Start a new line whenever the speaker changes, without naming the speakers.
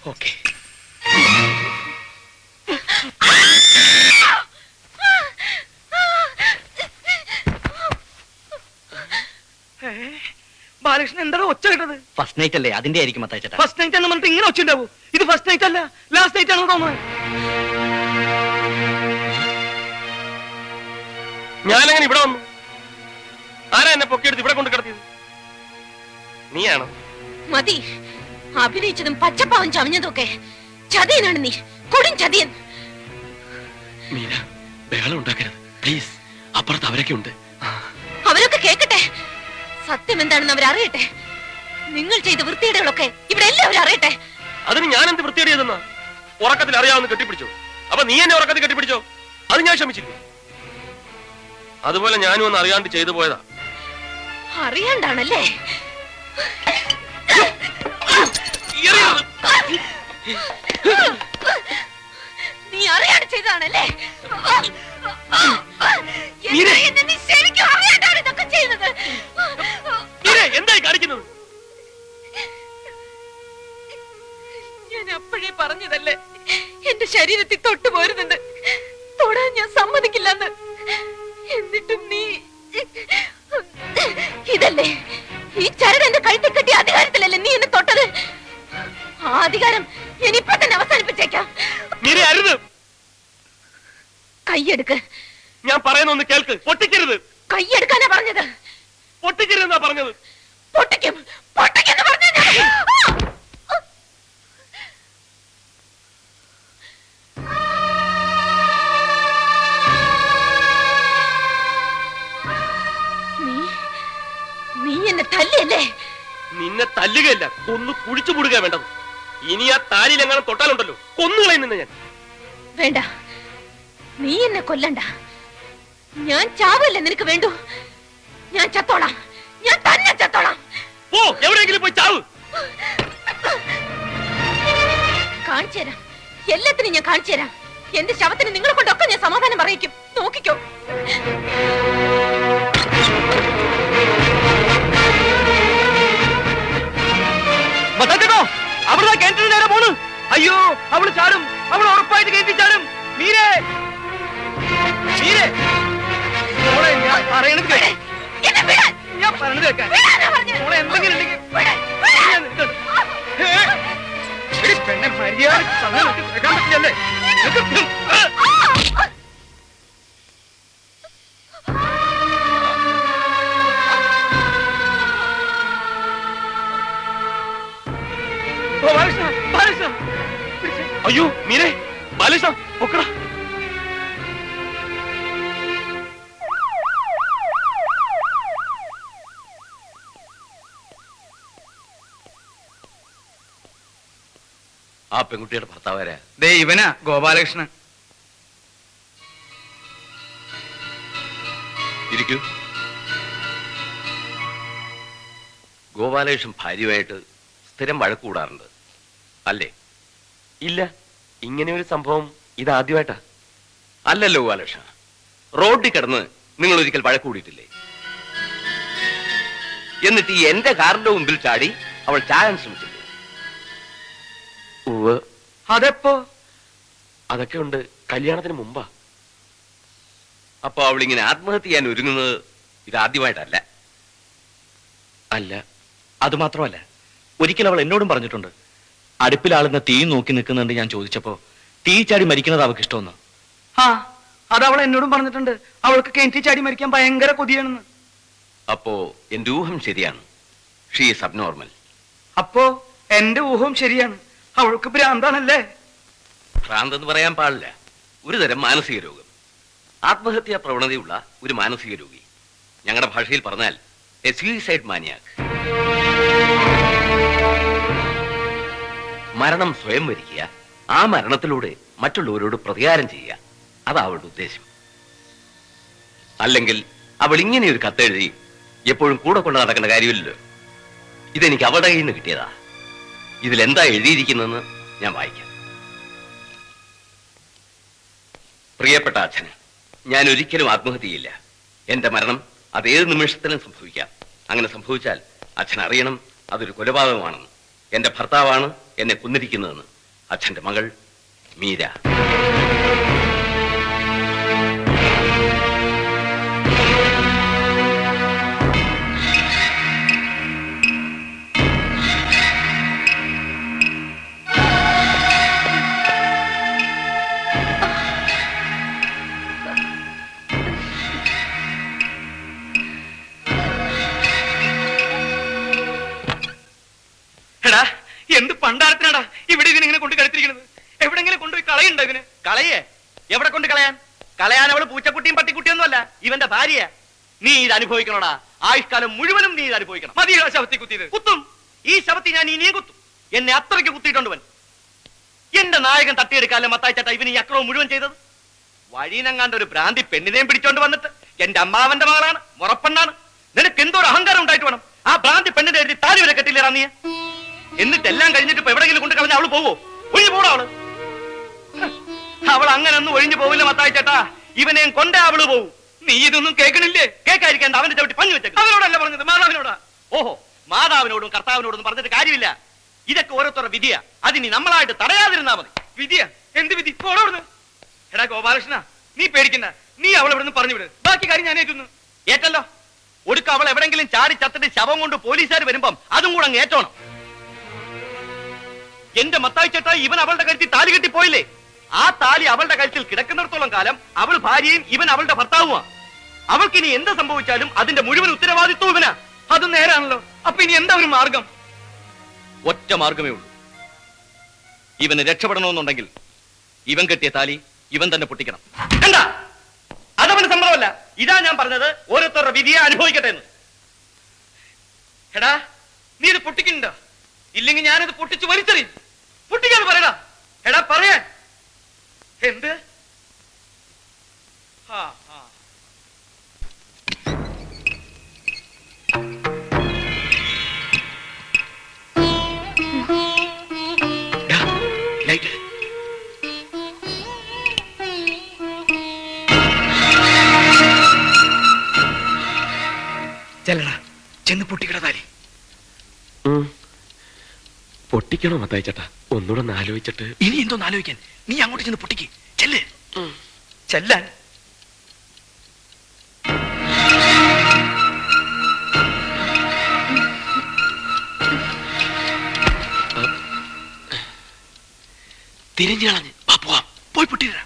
Okay.
Balakrishnan എന്താണ് ഒച്ച കേട്ടത്?
ഫസ്റ്റ് നൈറ്റ് അല്ലേ, അതിന്റെ ആയിരിക്കും മത്തായിച്ചേട്ടാ.
ഫസ്റ്റ് നൈറ്റ് എന്ന് പറഞ്ഞിട്ട് ഇങ്ങനെ ഒച്ച ഉണ്ടാവൂ? ഇത് ഫസ്റ്റ് നൈറ്റ് അല്ല, ലാസ്റ്റ് നൈറ്റ് ആണെന്ന് തോന്നുന്നത്.
ഞാനങ്ങനെ ഇവിടെ വന്നു. ആരാ എന്നെ പൊക്കിയെടുത്ത് ഇവിടെ കൊണ്ട് കിടത്തിയത്? നീയാണോ?
മതി, അഭിനയിച്ചതും പച്ചപ്പാവൻ ചമഞ്ഞതൊക്കെ. ചതിയനാണ് നീ, കൊടും ചതിയൻ.
മീന, ബഹളം ഉണ്ടാക്കരുത് പ്ലീസ്. അപ്പുറത്ത് അവരൊക്കെ ഉണ്ട്.
അവരൊക്കെ കേൾക്കട്ടെ. സത്യം എന്താണെന്ന് അവരറിയട്ടെ. നിങ്ങൾ ചെയ്ത വൃത്തിയുടെകളൊക്കെ ഇവിടെ എല്ലാവരും അറിയട്ടെ.
അതിന് ഞാൻ എന്ത് വൃത്തിയേട് ചെയ്തെന്നാ? ഉറക്കത്തിൽ അറിയാവുന്ന കെട്ടിപ്പിടിച്ചോ? അപ്പൊ നീ എന്നെ ഉറക്കത്തിൽ കെട്ടിപ്പിടിച്ചോ? അത് ഞാൻ ക്ഷമിച്ചില്ല. അതുപോലെ ഞാനും ഒന്ന് അറിയാണ്ട് ചെയ്തു പോയതാ.
അറിയാണ്ടാണല്ലേ? നീ അറിയാണ്ട് ചെയ്തതാണല്ലേ? നീ ശരിക്കും അറിയാണ്ടാണ് ഇതൊക്കെ ചെയ്യുന്നത്.
എന്തായി കാണിക്കുന്നത്?
ഞാൻ അപ്പോഴേ പറഞ്ഞതല്ലേ, എന്റെ ശരീരത്തിൽ തൊട്ടു പോരുന്നുണ്ട്. തൊടാൻ ഞാൻ സമ്മതിക്കില്ലെന്ന്. എന്നിട്ടും നീ ഇതല്ലേ, ഈ ചരട് എന്റെ കഴുത്തിൽ കെട്ടിയ അധികാരത്തിലല്ലേ നീ എന്നെ തൊട്ടത്? ആ അധികാരം ഞാൻ ഇപ്പൊ തന്നെ അവസാനിപ്പിച്ചേക്കാം. കൈയെടുക്ക്.
ഞാൻ പറയുന്ന ഒന്ന് കേൾക്ക്. പൊട്ടിക്കരുത്.
കൈയെടുക്കാനാ പറഞ്ഞത്.
പൊട്ടിക്കരുതെന്നാ പറഞ്ഞത്.
പൊട്ടിക്കും, പൊട്ടിക്കെന്ന് പറഞ്ഞ നീ എന്നെ തല്ലിയല്ലേ?
നിന്നെ തല്ലുകയല്ല, കൊന്നു കുഴിച്ചു മൂടുക വേണ്ടത്. ഇനി ആ താലിയിൽ എങ്ങനെ തൊട്ടാലുണ്ടല്ലോ, കൊന്നുകളയും നിന്നെ ഞാൻ.
വേണ്ട, നീ എന്നെ കൊല്ലണ്ട. ഞാൻ ചാവല്ലേ നിനക്ക് വേണ്ടു? ഞാൻ ചത്തോളാം, ഞാൻ തന്നെ ചത്തോളാം.
പോ, എവിടെയെങ്കിലും പോയി ചാവ്.
കാണിച്ചു തരാം, എല്ലാത്തിനും ഞാൻ കാണിച്ചു തരാം. എന്റെ ശവത്തിന് നിങ്ങളെ കൊണ്ടൊക്കെ ഞാൻ സമാധാനം പറയിക്കും. നോക്കിക്കോ.
അവിടെ കിണറ്റിന് നേരെ പോണ്. അയ്യോ, അവള് ചാടും, അവൾ ഉറപ്പായിട്ട് കയറ്റി ചാടും. മീരേ, മീരേ, ഞാൻ പറയണത് കേൾക്കാൻ. ഞാൻ പറയണത് കേൾക്കാൻ. മോളെ എന്തെങ്കിലും ഉണ്ടെങ്കിൽ പെണ്ണെ മര്യാദ കേൾക്കാൻ പറ്റില്ലല്ലേ?
അയ്യോ മീരേ, ബാലകൃഷ്ണ പൊക്കടാ. ആ പെൺകുട്ടിയുടെ ഭർത്താവാരാ?
ദേ ഇവനാ ഗോപാലകൃഷ്ണൻ.
ഇരിക്കൂ. ഗോപാലകൃഷ്ണൻ ഭാര്യയുമായിട്ട് സ്ഥിരം വഴക്ക് കൂടാറുണ്ട് അല്ലേ? ഇല്ല, ഇങ്ങനെ ഒരു സംഭവം ഇതാദ്യമായിട്ടാ. അല്ലല്ലോ ഗോപാലകൃഷ്ണ, റോഡിൽ കിടന്ന് നിങ്ങൾ ഒരിക്കൽ വഴക്ക് കൂടിയിട്ടില്ലേ? എന്നിട്ട് ഈ എന്റെ കാറിന്റെ മുമ്പിൽ ചാടി അവൾ ചാകാൻ ശ്രമിച്ചില്ലേ?
അതെപ്പോ?
അതൊക്കെ ഉണ്ട്, കല്യാണത്തിന് മുമ്പാ. അപ്പൊ അവളിങ്ങനെ ആത്മഹത്യ ചെയ്യാൻ ഒരുങ്ങുന്നത് ഇതാദ്യമായിട്ടല്ല.
അല്ല, അത് മാത്രമല്ല, ഒരിക്കൽ അവൾ എന്നോടും പറഞ്ഞിട്ടുണ്ട്, അടുപ്പിലാളുന്ന തീ നോക്കി നിൽക്കുന്നുണ്ട്. ഞാൻ ചോദിച്ചപ്പോ തീ ചാടി മരിക്കുന്നത് അവൾക്ക് ഇഷ്ടമെന്ന്.
ആ, അത് അവൾ എന്നോടും പറഞ്ഞിട്ടുണ്ട്. അവൾക്ക് കിണറ്റി ചാടി മരിക്കാൻ ഭയങ്കര കൊതിയാണെന്ന്.
അപ്പോ എന്റെ ഊഹം ശരിയാണ്. She is abnormal.
അപ്പോ എന്റെ ഊഹം ശരിയാണ്, അവൾക്ക് ഭ്രാന്താണല്ലേ?
ഭ്രാന്ത് എന്ന് പറയാൻ പാടില്ല, ഒരു തരം മാനസിക രോഗം. ആത്മഹത്യാ പ്രവണതയുള്ള ഒരു മാനസിക രോഗി. ഞങ്ങളുടെ ഭാഷയിൽ പറഞ്ഞാൽ എ സൂയിസൈഡ് മാനിയാക്ക്. മരണം സ്വയം വരിക്കുക, ആ മരണത്തിലൂടെ മറ്റുള്ളവരോട് പ്രതികാരം ചെയ്യുക, അതാ അവളുടെ ഉദ്ദേശം. അല്ലെങ്കിൽ അവൾ ഇങ്ങനെ ഒരു കത്തെഴുതി എപ്പോഴും കൂടെ കൊണ്ട് നടക്കേണ്ട കാര്യമില്ലല്ലോ. ഇതെനിക്ക് അവളുടെ കയ്യിൽ നിന്ന് കിട്ടിയതാ. ഇതിലെന്താ എഴുതിയിരിക്കുന്നതെന്ന് ഞാൻ വായിക്കാം. പ്രിയപ്പെട്ട അച്ഛന്, ഞാൻ ഒരിക്കലും ആത്മഹത്യ ചെയ്യില്ല. എന്റെ മരണം അതേത് നിമിഷത്തിലും സംഭവിക്കാം. അങ്ങനെ സംഭവിച്ചാൽ അച്ഛൻ അറിയണം അതൊരു കൊലപാതകമാണെന്ന്. എന്റെ ഭർത്താവാണ് എന്നെ കൊന്നിരിക്കുന്നതെന്ന്. അച്ഛന്റെ മകൾ മീര.
എടാ, എന്ത് പണ്ടാരത്തിനാടാ ഇവിടെ ഇതിനിങ്ങനെ കൊണ്ട് കിടത്തിരിക്കുന്നത്? എവിടെങ്കിലും കൊണ്ടുപോയി കളയുണ്ടോ ഇതിന്? കളയേ? എവിടെ കൊണ്ട് കളയാൻ? കളയാൻ അവള് പൂച്ചക്കുട്ടിയും പട്ടിക്കുട്ടിയൊന്നും അല്ല, ഇവന്റെ ഭാര്യ. നീ ഇത് അനുഭവിക്കണോടാ, ആയുഷ്കാലം മുഴുവനും നീ ഇത് അനുഭവിക്കണം. മതിയോ ശവത്തി കുത്തിയത്? കുത്തും, ഈ ശവത്തി ഞാൻ ഇനിയും കുത്തും. എന്നെ അത്രയ്ക്ക് കുത്തിയിട്ടുണ്ടവൻ. എന്റെ നായകൻ തട്ടിയെടുക്കാല്ലേ മത്തായിച്ചേട്ടാ ഇവന് ഈ അക്രമം മുഴുവൻ ചെയ്തത്? വഴിയിനെങ്ങാണ്ട് ഒരു ഭ്രാന്തി പെണ്ണിനെയും പിടിച്ചോണ്ട് വന്നിട്ട് എന്റെ അമ്മാവന്റെ മകളാണ്, മുറപ്പെണ്ണാണ്, നിനക്ക് എന്തോ ഒരു അഹങ്കാരം ഉണ്ടായിട്ട് വേണം ആ ഭ്രാന്തി പെണ്ണിന്റെ എഴുതി താലി വരെ കെട്ടില്ലേറാ നീ? എന്നിട്ട് എല്ലാം കഴിഞ്ഞിട്ട് ഇപ്പൊ എവിടെങ്കിലും കൊണ്ട് കളഞ്ഞ അവള് പോവോ? ഒഴിഞ്ഞു പോടാ അവള്. അവൾ അങ്ങനെ ഒന്നും ഒഴിഞ്ഞു പോവില്ല മത്തായിച്ചേട്ടാ, ഇവനെയും കൊണ്ടേ അവള് പോവും. നീ ഇതൊന്നും കേൾക്കണില്ലേ? കേൾക്കാതിരിക്കാൻ അവന്റെ ചവിട്ടി പഞ്ഞു വെച്ചേക്കും. അവനോടല്ല പറഞ്ഞത്, മാതാവിനോടാ. ഓഹോ, മാതാവിനോടും കർത്താവിനോടും പറഞ്ഞിട്ട് കാര്യമില്ല. ഇതൊക്കെ ഓരോരുത്തരുടെ വിധിയാ, അതിനി നമ്മളായിട്ട് തടയാതിരുന്നാ മതി. വിധിയാ? എന്ത് വിധി? പോടോടുന്നു. എടാ ഗോപാലകൃഷ്ണ, നീ പേടിക്കണ്ട, നീ അവളെ ഇവിടുന്ന് പറഞ്ഞു വിട്. ബാക്കി കാര്യം ഞാൻ ഏറ്റുന്നു. ഏറ്റല്ലോ? ഒടുക്ക അവൾ എവിടെങ്കിലും ചാടി ചത്തിട്ട് ശവം കൊണ്ട് പോലീസുകാർ വരുമ്പം അതും കൂടെ അങ്ങ് ഏറ്റോണം. എന്റെ മത്തായിച്ചേട്ടാ, ഇവൻ അവളുടെ കഴുത്തിൽ താലി കെട്ടി പോയില്ലേ? ആ താലി അവളുടെ കഴുത്തിൽ കിടക്കുന്നിടത്തോളം കാലം അവൾ ഭാര്യയും ഇവൻ അവളുടെ ഭർത്താവുമാ. അവൾക്കിനി എന്ത് സംഭവിച്ചാലും അതിന്റെ മുഴുവൻ ഉത്തരവാദിത്വം ഇവനാ. അത് നേരാണല്ലോ. അപ്പൊ ഇനി എന്താ ഒരു മാർഗം? ഒറ്റ മാർഗമേ ഉള്ളൂ. ഇവന് രക്ഷപ്പെടണമെന്നുണ്ടെങ്കിൽ ഇവൻ കെട്ടിയ താലി ഇവൻ തന്നെ പൊട്ടിക്കണം. എന്താ അതവന് സംഭവമല്ല. ഇതാ ഞാൻ പറഞ്ഞത്, ഓരോരുത്തരുടെ വിധിയെ അനുഭവിക്കട്ടെ എന്ന്. എടാ, നീ ഇത് പൊട്ടിക്കുന്നുണ്ടോ? ഇല്ലെങ്കിൽ ഞാനത് പൊട്ടിച്ച് വലിച്ചെറിയും. പൊട്ടിക്കാന്ന് പറയടാ. എടാ പറയാൻ. എന്ത്? ചെല്ലടാ, ചെന്ന് പൊട്ടിക്കട താലി.
പൊട്ടിക്കണോ മത്തായിച്ചേട്ടാ? ഒന്നുകൂടെ ഒന്ന് ആലോചിച്ചിട്ട്.
ഇനി എന്തോന്ന് ആലോചിക്കാൻ? നീ അങ്ങോട്ട് ചെന്ന് പൊട്ടിക്ക്. ചെല്ല്. ചെല്ലാൻ.
തിരിഞ്ഞു കളഞ്ഞ് പോവാം.
പോയി പൊട്ടിരാ.